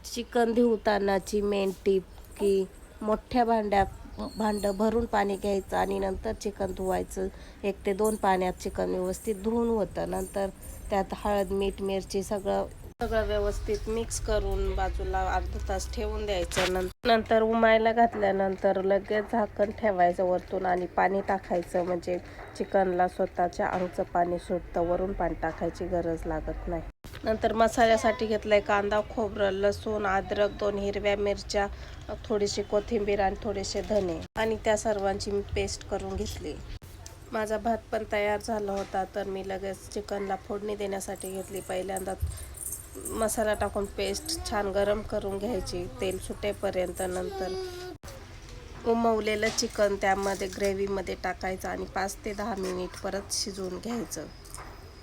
Chicken धुतानाची main टीप की मोठ्या भांडं भरून पाणी घ्यायचं आणि नंतर चिकन धुवायचं. 1 ते 2 पाण्यात चिकन व्यवस्थित धुवून होतं. नंतर त्यात हळद, मीठ, मिरची सगळं व्यवस्थित मिक्स करून बाजूला अर्धा तास ठेवून द्यायचं. नंतर उमायला घातल्यानंतर लगेच झाकण ठेवायचं वरतून आणि पाणी टाकायचं, म्हणजे चिकनला स्वतःच्या अंगचं पाणी सुटतं. वरून पाणी टाकायची गरज लागत नाही. नंतर मसाल्यासाठी घेतलाय कांदा, खोबरं, लसूण, अद्रक, 2 हिरव्या मिरच्या, थोडीशी कोथिंबीर आणि थोडेसे धने आणि त्या सर्वांची मी पेस्ट करून घेतली. माझा भात पण तयार झाला होता, तर मी लगेच चिकनला फोडणी देण्यासाठी घेतली. पहिल्यांदा मसाला टाकून पेस्ट छान गरम करून घ्यायची तेल सुटेपर्यंत. नंतर उमवलेलं चिकन त्यामध्ये ग्रेव्हीमध्ये टाकायचं आणि 5 ते 10 मिनिट परत शिजवून घ्यायचं.